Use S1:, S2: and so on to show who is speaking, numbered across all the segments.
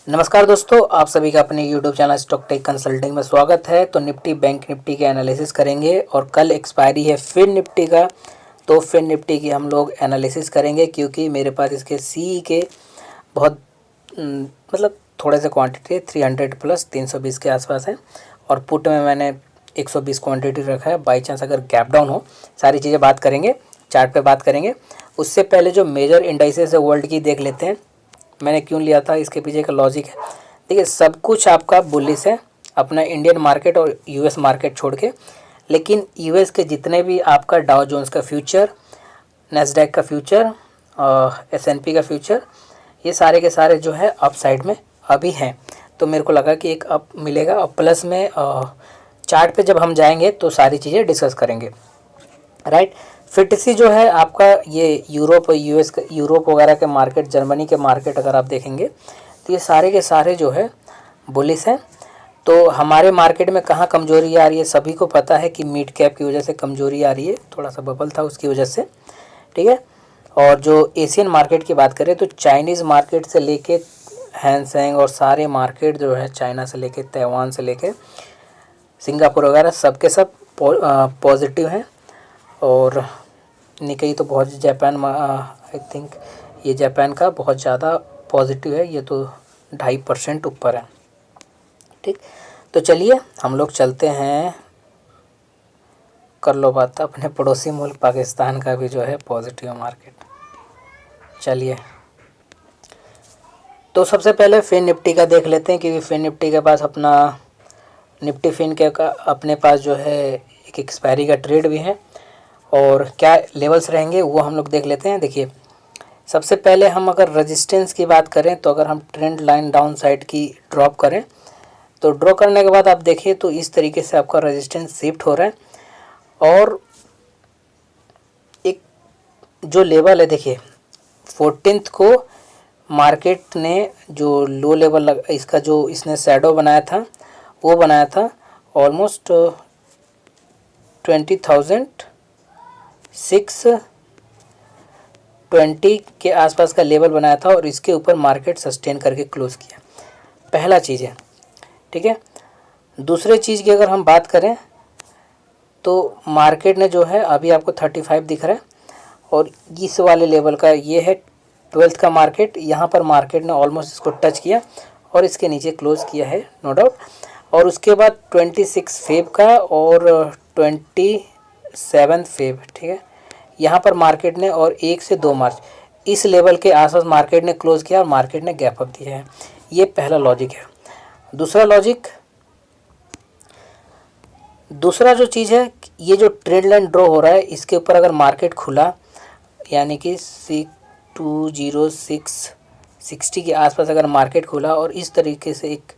S1: नमस्कार दोस्तों, आप सभी का अपने YouTube channel stock tech consulting में स्वागत है। तो निफ्टी बैंक निफ्टी के एनालिसिस करेंगे और कल एक्सपायरी है फिर निफ्टी का। तो फिर निफ्टी की हम लोग एनालिसिस करेंगे क्योंकि मेरे पास इसके सी के बहुत मतलब थोड़े से क्वांटिटी है, 300 प्लस 320 के आसपास है। और पुट में मैंने 120 क्वांटिटी रखा है। बाई चांस अगर गैप डाउन हो, सारी चीज़ें बात करेंगे, चार्ट पे बात करेंगे। उससे पहले जो मेजर इंडाइसेस है वर्ल्ड की देख लेते हैं। मैंने क्यों लिया था, इसके पीछे का लॉजिक है। देखिए, सब कुछ आपका बुलिश है, अपना इंडियन मार्केट और यूएस मार्केट छोड़ के। लेकिन यूएस के जितने भी आपका डाउ जोन्स का फ्यूचर, नैस्डैक का फ्यूचर, एसएनपी का फ्यूचर, ये सारे के सारे जो है अप साइड में अभी हैं। तो मेरे को लगा कि एक अप मिलेगा। और प्लस में चार्ट पे जब हम जाएंगे तो सारी चीज़ें डिस्कस करेंगे, राइट। फिटसी जो है आपका ये यूरोप और यूएस यूरोप वगैरह के मार्केट, जर्मनी के मार्केट अगर आप देखेंगे तो ये सारे के सारे जो है बुलिश हैं। तो हमारे मार्केट में कहाँ कमजोरी आ रही है, सभी को पता है कि मिड कैप की वजह से कमजोरी आ रही है, थोड़ा सा बबल था उसकी वजह से, ठीक है। और जो एशियन मार्केट की बात करें तो चाइनीज़ मार्केट से लेके हैंगसेंग और सारे मार्केट जो है चाइना से लेके ताइवान से लेके सिंगापुर वगैरह सब के सब पॉजिटिव हैं। और निकई तो बहुत, जापान आई थिंक ये जापान का बहुत ज़्यादा पॉजिटिव है, ये तो 2.5% ऊपर है, ठीक। तो चलिए हम लोग चलते हैं, कर लो बात अपने पड़ोसी मुल्क पाकिस्तान का भी जो है पॉजिटिव मार्केट। चलिए, तो सबसे पहले फिन निफ्टी का देख लेते हैं क्योंकि फिन निफ्टी के पास अपना निफ्टी फिन के का अपने पास जो है एक एक्सपायरी का ट्रेड भी है। और क्या लेवल्स रहेंगे वो हम लोग देख लेते हैं। देखिए, सबसे पहले हम अगर रेजिस्टेंस की बात करें तो अगर हम ट्रेंड लाइन डाउन साइड की ड्रॉप करें तो ड्रॉ करने के बाद आप देखिए तो इस तरीके से आपका रेजिस्टेंस शिफ्ट हो रहा है। और एक जो लेवल है, देखिए 14 को मार्केट ने जो लो लेवल इसका जो इसने शैडो बनाया था वो बनाया था ऑलमोस्ट 20,620 के आसपास का लेवल बनाया था और इसके ऊपर मार्केट सस्टेन करके क्लोज किया। पहला चीज़ है, ठीक है। दूसरे चीज़ की अगर हम बात करें तो मार्केट ने जो है अभी आपको 35 दिख रहा है और इस वाले लेवल का ये है 12th का मार्केट। यहाँ पर मार्केट ने ऑलमोस्ट इसको टच किया और इसके नीचे क्लोज किया है, नो डाउट। और उसके बाद 26 फेब का और 27 फेब, ठीक है, यहाँ पर मार्केट ने और 1 से 2 मार्च इस लेवल के आसपास मार्केट ने क्लोज किया और मार्केट ने गैप अप दिया है। ये पहला लॉजिक है। दूसरा जो चीज़ है, ये जो ट्रेंड लाइन ड्रॉ हो रहा है इसके ऊपर अगर मार्केट खुला यानी कि 620660 के आसपास अगर मार्केट खुला और इस तरीके से एक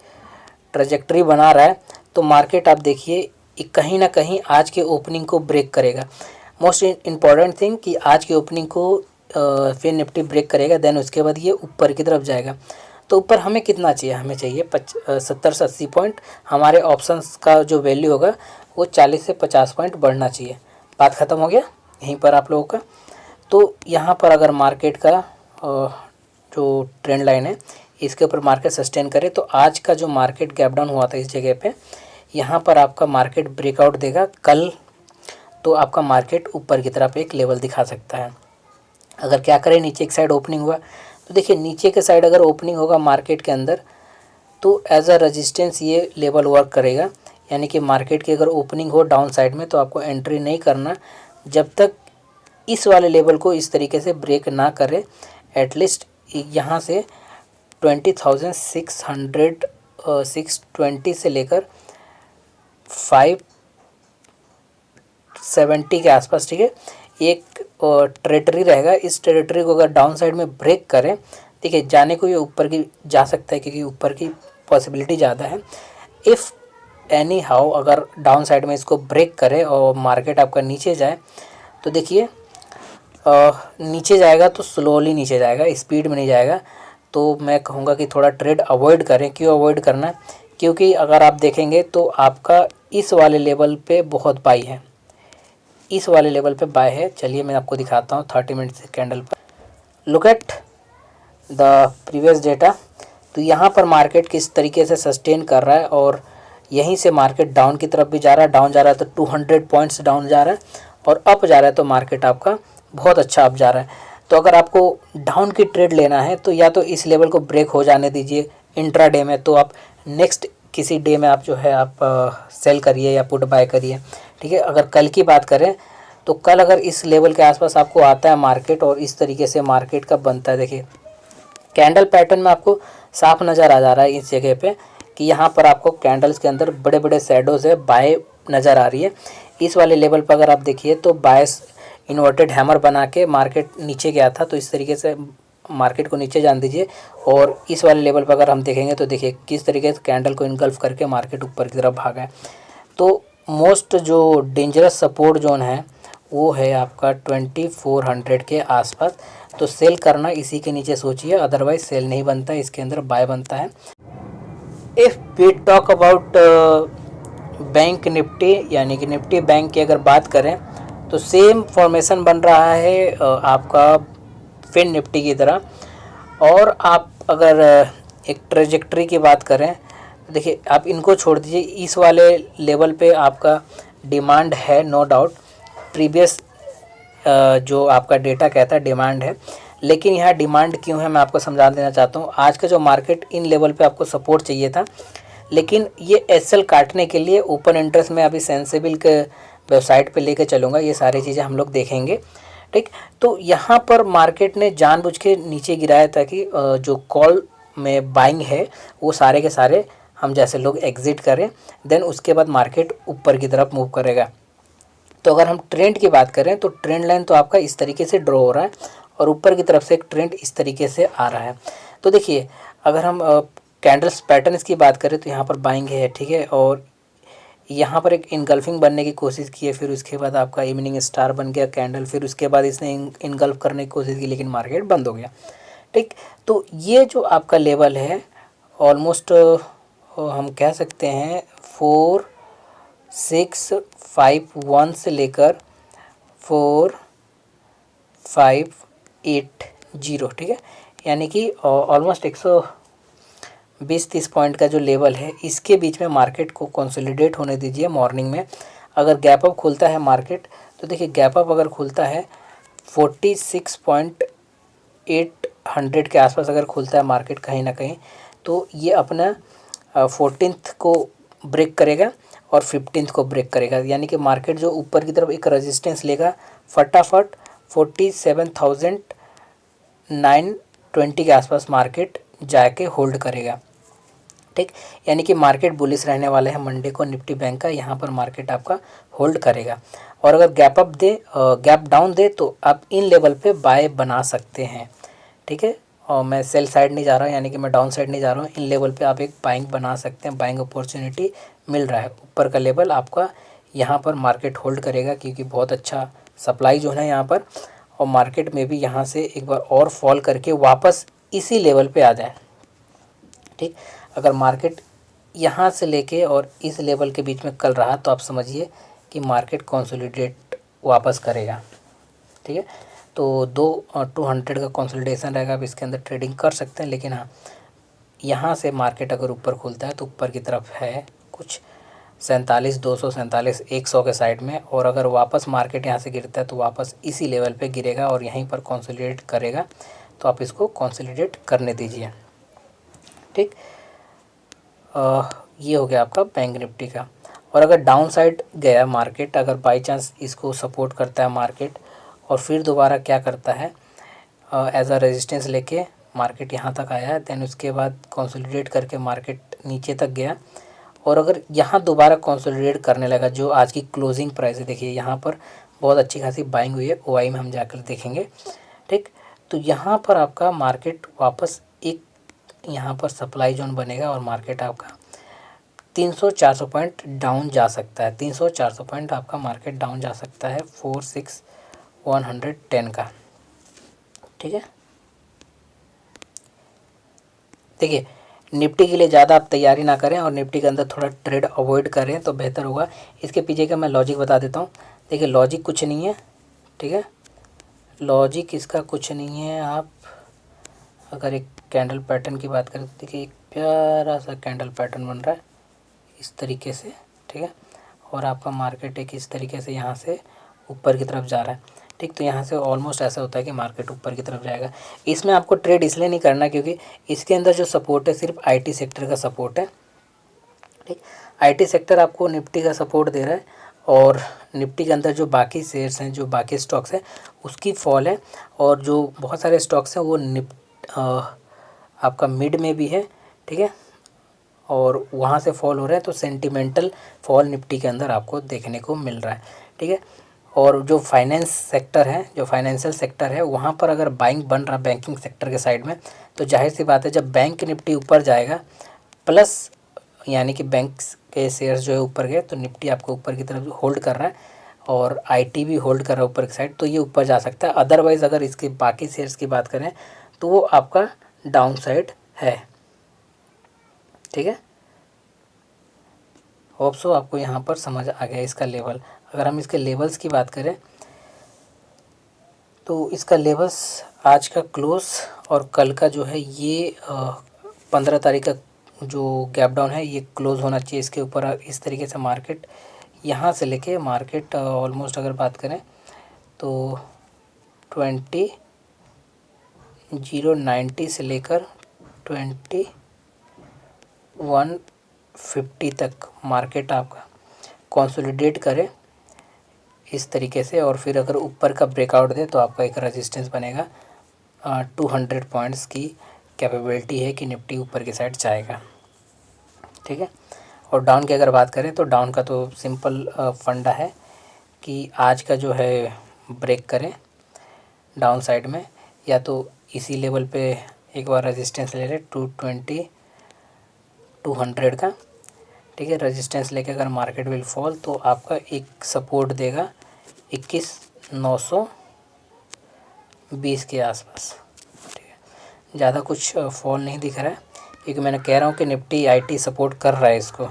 S1: ट्रैजेक्टरी बना रहा है तो मार्केट आप देखिए कहीं ना कहीं आज के ओपनिंग को ब्रेक करेगा। मोस्ट इम्पॉर्टेंट थिंग कि आज की ओपनिंग को फिर निफ्टी ब्रेक करेगा, देन उसके बाद ये ऊपर की तरफ जाएगा। तो ऊपर हमें कितना चाहिए, हमें चाहिए 70 से 80 पॉइंट। हमारे ऑप्शंस का जो वैल्यू होगा वो 40 से 50 पॉइंट बढ़ना चाहिए। बात ख़त्म हो गया यहीं पर आप लोगों का। तो यहाँ पर अगर मार्केट का जो ट्रेंड लाइन है इसके ऊपर मार्केट सस्टेन करे तो आज का जो मार्केट गैप डाउन हुआ था इस जगह पे, यहाँ पर आपका मार्केट ब्रेकआउट देगा कल, तो आपका मार्केट ऊपर की तरफ एक लेवल दिखा सकता है। अगर क्या करें, नीचे की साइड ओपनिंग हुआ तो देखिए नीचे के साइड अगर ओपनिंग होगा मार्केट के अंदर तो एज अ रेजिस्टेंस ये लेवल वर्क करेगा। यानी कि मार्केट की अगर ओपनिंग हो डाउन साइड में तो आपको एंट्री नहीं करना जब तक इस वाले लेवल को इस तरीके से ब्रेक ना करे। एटलीस्ट यहाँ से 20,620 से लेकर 570 के आसपास, ठीक है, एक टेरिटरी रहेगा। इस टेरिटरी को अगर डाउन साइड में ब्रेक करें, देखिए जाने को ये ऊपर की जा सकता है क्योंकि ऊपर की पॉसिबिलिटी ज़्यादा है। इफ़ एनी हाउ अगर डाउन साइड में इसको ब्रेक करे और मार्केट आपका नीचे जाए तो देखिए नीचे जाएगा तो स्लोली नीचे जाएगा, स्पीड में नहीं जाएगा। तो मैं कहूँगा कि थोड़ा ट्रेड अवॉइड करें। क्यों अवॉइड करना है, क्योंकि अगर आप देखेंगे तो आपका इस वाले लेवल पे बहुत बाई है, इस वाले लेवल पे बाय है। चलिए मैं आपको दिखाता हूँ 30 मिनट से कैंडल पर। Look at the previous data. तो यहाँ पर मार्केट किस तरीके से सस्टेन कर रहा है और यहीं से मार्केट डाउन की तरफ भी जा रहा है। डाउन जा रहा है तो 200 पॉइंट्स डाउन जा रहा है, और अप जा रहा है तो मार्केट आपका बहुत अच्छा अप जा रहा है। तो अगर आपको डाउन की ट्रेड लेना है तो या तो इस लेवल को ब्रेक हो जाने दीजिए इंट्राडे में, तो आप नेक्स्ट किसी डे में आप जो है आप सेल करिए या पुट बाय करिए, ठीक है। अगर कल की बात करें तो कल अगर इस लेवल के आसपास आपको आता है मार्केट और इस तरीके से मार्केट का बनता है, देखिए कैंडल पैटर्न में आपको साफ नज़र आ जा रहा है इस जगह पे कि यहाँ पर आपको कैंडल्स के अंदर बड़े बड़े शैडोज़ है, बाय नज़र आ रही है। इस वाले लेवल पर अगर आप देखिए तो बायस इन्वर्टेड हैमर बना के मार्केट नीचे गया था, तो इस तरीके से मार्केट को नीचे जान दीजिए। और इस वाले लेवल पर अगर हम देखेंगे तो देखिए किस तरीके से कैंडल को इनगल्फ करके मार्केट ऊपर की तरफ भागा है। तो मोस्ट जो डेंजरस सपोर्ट जोन है वो है आपका 2400 के आसपास, तो सेल करना इसी के नीचे सोचिए, अदरवाइज सेल नहीं बनता है, इसके अंदर बाय बनता है। If we talk about bank Nifty यानी कि निफ्टी बैंक की अगर बात करें तो सेम फॉर्मेशन बन रहा है आपका फिन निफ्टी की तरह। और आप अगर एक ट्रेजेक्ट्री की बात करें तो देखिए आप इनको छोड़ दीजिए, इस वाले लेवल पे आपका डिमांड है नो डाउट, प्रीवियस जो आपका डेटा कहता है डिमांड है, लेकिन यहाँ डिमांड क्यों है मैं आपको समझा देना चाहता हूँ। आज का जो मार्केट इन लेवल पे आपको सपोर्ट चाहिए था, लेकिन ये एसएल काटने के लिए ओपन इंटरेस्ट में अभी सेंसिबल के वेबसाइट पे लेके चलूँगा, ये सारी चीज़ें हम लोग देखेंगे, ठीक। तो यहाँ पर मार्केट ने जानबूझ के नीचे गिराया ताकि जो कॉल में बाइंग है वो सारे के सारे हम जैसे लोग एग्जिट करें, देन उसके बाद मार्केट ऊपर की तरफ मूव करेगा। तो अगर हम ट्रेंड की बात करें तो ट्रेंड लाइन तो आपका इस तरीके से ड्रॉ हो रहा है और ऊपर की तरफ से एक ट्रेंड इस तरीके से आ रहा है। तो देखिए अगर हम कैंडल्स पैटर्न्स की बात करें तो यहाँ पर बाइंग है, ठीक है, और यहाँ पर एक इनगल्फिंग बनने की कोशिश की है, फिर उसके बाद आपका इवनिंग स्टार बन गया कैंडल, फिर उसके बाद इसने इनगल्फ करने की कोशिश की लेकिन मार्केट बंद हो गया, ठीक। तो ये जो आपका लेवल है ऑलमोस्ट हम कह सकते हैं 4651 से लेकर 4580, ठीक है, यानी कि ऑलमोस्ट 120-30 पॉइंट का जो लेवल है इसके बीच में मार्केट को कंसोलिडेट होने दीजिए। मॉर्निंग में अगर गैप अप खुलता है मार्केट तो देखिए गैप अप अगर खुलता है 46.800 के आसपास अगर खुलता है मार्केट कहीं ना कहीं, तो ये अपना 14th को ब्रेक करेगा और 15th को ब्रेक करेगा, यानी कि मार्केट जो ऊपर की तरफ एक रेजिस्टेंस लेगा फटाफट 47,920 के आसपास मार्केट जाके होल्ड करेगा, ठीक। यानी कि मार्केट बुलिश रहने वाले हैं मंडे को निफ्टी बैंक का, यहाँ पर मार्केट आपका होल्ड करेगा। और अगर गैप अप दे गैप डाउन दे तो आप इन लेवल पे बाय बना सकते हैं, ठीक है। और मैं सेल साइड नहीं जा रहा हूँ, यानी कि मैं डाउन साइड नहीं जा रहा हूँ, इन लेवल पे आप एक बाइंग बना सकते हैं, बाइंग अपॉर्चुनिटी मिल रहा है। ऊपर का लेवल आपका यहाँ पर मार्केट होल्ड करेगा क्योंकि बहुत अच्छा सप्लाई जो है यहाँ पर, और मार्केट में भी यहाँ से एक बार और फॉल करके वापस इसी लेवल पे आ जाए, ठीक। अगर मार्केट यहाँ से लेके और इस लेवल के बीच में कल रहा तो आप समझिए कि मार्केट कंसोलिडेट वापस करेगा, ठीक है। तो 200 का कंसोलिडेशन रहेगा, आप इसके अंदर ट्रेडिंग कर सकते हैं, लेकिन हाँ यहाँ से मार्केट अगर ऊपर खुलता है तो ऊपर की तरफ है कुछ 47,200 47,100 के साइड में, और अगर वापस मार्केट यहाँ से गिरता है तो वापस इसी लेवल पे गिरेगा और यहीं पर कंसोलिडेट करेगा, तो आप इसको कंसोलिडेट करने दीजिए, ठीक। ये हो गया आपका बैंक निफ्टी का। और अगर डाउन साइड गया मार्केट, अगर बाई चांस इसको सपोर्ट करता है मार्केट और फिर दोबारा क्या करता है एज अ रेजिस्टेंस लेके मार्केट यहाँ तक आया, देन उसके बाद कंसोलिडेट करके मार्केट नीचे तक गया, और अगर यहाँ दोबारा कंसोलिडेट करने लगा, जो आज की क्लोजिंग प्राइस है देखिए यहाँ पर बहुत अच्छी खासी बाइंग हुई है, ओआई में हम जाकर देखेंगे, ठीक। तो यहाँ पर आपका मार्केट वापस एक यहाँ पर सप्लाई जोन बनेगा और मार्केट आपका 300-400 पॉइंट डाउन जा सकता है, 300-400 पॉइंट आपका मार्केट डाउन जा सकता है 46,110 का, ठीक है। देखिए निफ्टी के लिए ज़्यादा आप तैयारी ना करें और निफ्टी के अंदर थोड़ा ट्रेड अवॉइड करें तो बेहतर होगा। इसके पीछे का मैं लॉजिक बता देता हूँ। देखिए लॉजिक कुछ नहीं है, ठीक है, लॉजिक इसका कुछ नहीं है। आप अगर एक कैंडल पैटर्न की बात करें तो देखिए एक प्यारा सा कैंडल पैटर्न बन रहा है इस तरीके से, ठीक है। और आपका मार्केट एक इस तरीके से यहाँ से ऊपर की तरफ जा रहा है, ठीक। तो यहाँ से ऑलमोस्ट ऐसा होता है कि मार्केट ऊपर की तरफ जाएगा। इसमें आपको ट्रेड इसलिए नहीं करना क्योंकि इसके अंदर जो सपोर्ट है सिर्फ आईटी सेक्टर का सपोर्ट है, ठीक। आईटी सेक्टर आपको निफ्टी का सपोर्ट दे रहा है और निफ्टी के अंदर जो बाकी शेयर्स हैं, जो बाकी स्टॉक्स हैं उसकी फॉल है। और जो बहुत सारे स्टॉक्स हैं वो आपका मिड में भी है, ठीक है, और वहाँ से फॉल हो रहा है। तो सेंटिमेंटल फॉल निफ्टी के अंदर आपको देखने को मिल रहा है, ठीक है। और जो फाइनेंस सेक्टर है, जो फाइनेंशियल सेक्टर है, वहाँ पर अगर बाइंग बन रहा बैंकिंग सेक्टर के साइड में, तो जाहिर सी बात है जब बैंक निफ्टी ऊपर जाएगा प्लस यानी कि बैंक के शेयर्स जो है ऊपर गए तो निफ्टी आपको ऊपर की तरफ होल्ड कर रहा है और आईटी भी होल्ड कर रहा है ऊपर की साइड, तो ये ऊपर जा सकता है। अदरवाइज़ अगर इसके बाकी शेयर्स की बात करें तो वो आपका डाउन साइड है, ठीक है। होप सो आपको यहाँ पर समझ आ गया इसका लेवल। अगर हम इसके लेवल्स की बात करें तो इसका लेवल्स आज का क्लोज और कल का जो है ये 15 तारीख का जो गैप डाउन है ये क्लोज होना चाहिए इसके ऊपर। इस तरीके से मार्केट यहाँ से लेके मार्केट ऑलमोस्ट अगर बात करें तो 20,090 से लेकर 2150 तक मार्केट आपका कंसोलिडेट करे इस तरीके से, और फिर अगर ऊपर का ब्रेकआउट दे तो आपका एक रेजिस्टेंस बनेगा। 200 पॉइंट्स की कैपेबिलिटी है कि निफ्टी ऊपर की साइड जाएगा, ठीक है। और डाउन की अगर बात करें तो डाउन का तो सिंपल फंडा है कि आज का जो है ब्रेक करें डाउन साइड में, या तो इसी लेवल पे एक बार रेजिस्टेंस ले लें 200 का, ठीक है। रेजिस्टेंस लेके अगर मार्केट विल फॉल तो आपका एक सपोर्ट देगा 21,920 के आसपास, ठीक है। ज़्यादा कुछ फॉल नहीं दिख रहा है क्योंकि मैंने कह रहा हूँ कि निफ्टी आईटी सपोर्ट कर रहा है इसको।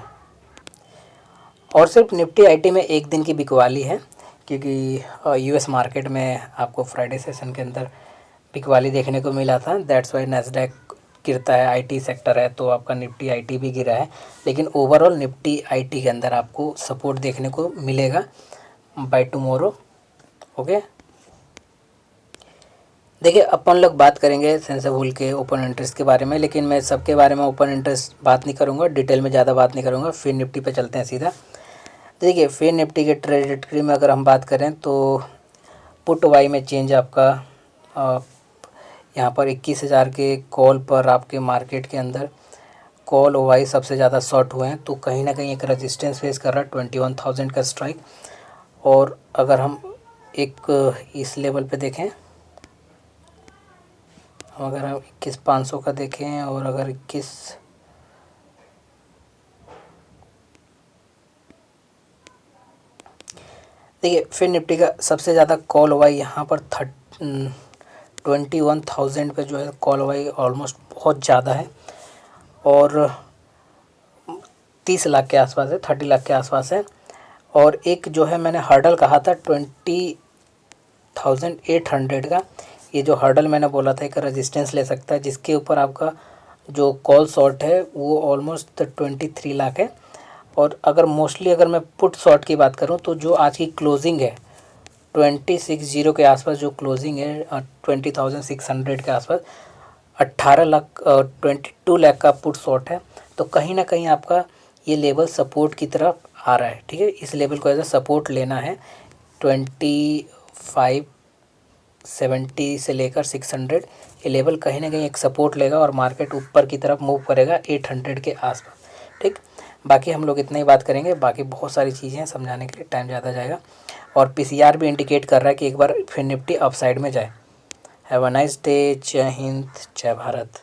S1: और सिर्फ निफ्टी आईटी में एक दिन की बिकवाली है क्योंकि यूएस मार्केट में आपको फ्राइडे सेशन के अंदर बिकवाली देखने को मिला था, दैट्स वाई नैस्डैक गिरता है। आईटी सेक्टर है तो आपका निफ्टी आईटी भी गिरा है, लेकिन ओवरऑल निफ्टी आईटी के अंदर आपको सपोर्ट देखने को मिलेगा बाय टुमारो, ओके। देखिए अपन लोग बात करेंगे सेंसेबल के ओपन इंटरेस्ट के बारे में, लेकिन मैं सबके बारे में ओपन इंटरेस्ट बात नहीं करूँगा, डिटेल में ज़्यादा बात नहीं करूँगा। फिर निफ्टी पे चलते हैं सीधा। देखिए फिर निफ्टी के ट्रेजेक्टरी में अगर हम बात करें तो पुट वाई में चेंज आपका यहाँ पर 21,000 के कॉल पर आपके मार्केट के अंदर कॉल वाई सबसे ज़्यादा शॉर्ट हुए हैं, तो कहीं ना कहीं एक रेजिस्टेंस फेस कर रहा है 21,000 का स्ट्राइक। और अगर हम एक इस लेवल पे देखें, अगर हम 21,500 का देखें और अगर 21 देखिए फिर निफ्टी का सबसे ज़्यादा कॉल वाई यहाँ पर 21,000 पे जो है कॉल वाई ऑलमोस्ट बहुत ज़्यादा है और 30 लाख के आसपास है, 30 लाख के आसपास है। और एक जो है मैंने हर्डल कहा था 20,800 का, ये जो हर्डल मैंने बोला था एक रेजिस्टेंस ले सकता है जिसके ऊपर आपका जो कॉल शॉर्ट है वो ऑलमोस्ट 23 लाख है। और अगर मोस्टली अगर मैं पुट शॉर्ट की बात करूं तो जो आज की क्लोजिंग है 26,0 के आसपास जो क्लोजिंग है 20,600 के आसपास 18 लाख 22 लाख का पुट शॉर्ट है। तो कहीं ना कहीं आपका ये लेवल सपोर्ट की तरफ आ रहा है, ठीक है। इस लेवल को एज अ सपोर्ट लेना है 2570 से लेकर 600, ये लेवल कहीं ना कहीं एक सपोर्ट लेगा और मार्केट ऊपर की तरफ मूव करेगा 800 के आसपास, ठीक। बाकी हम लोग इतना ही बात करेंगे, बाकी बहुत सारी चीज़ें हैं समझाने के लिए टाइम ज़्यादा जाएगा। और पीसीआर भी इंडिकेट कर रहा है कि एक बार फिर निफ्टी अप साइड में जाए। हैव अ नाइस डे, जय हिंद, जय भारत।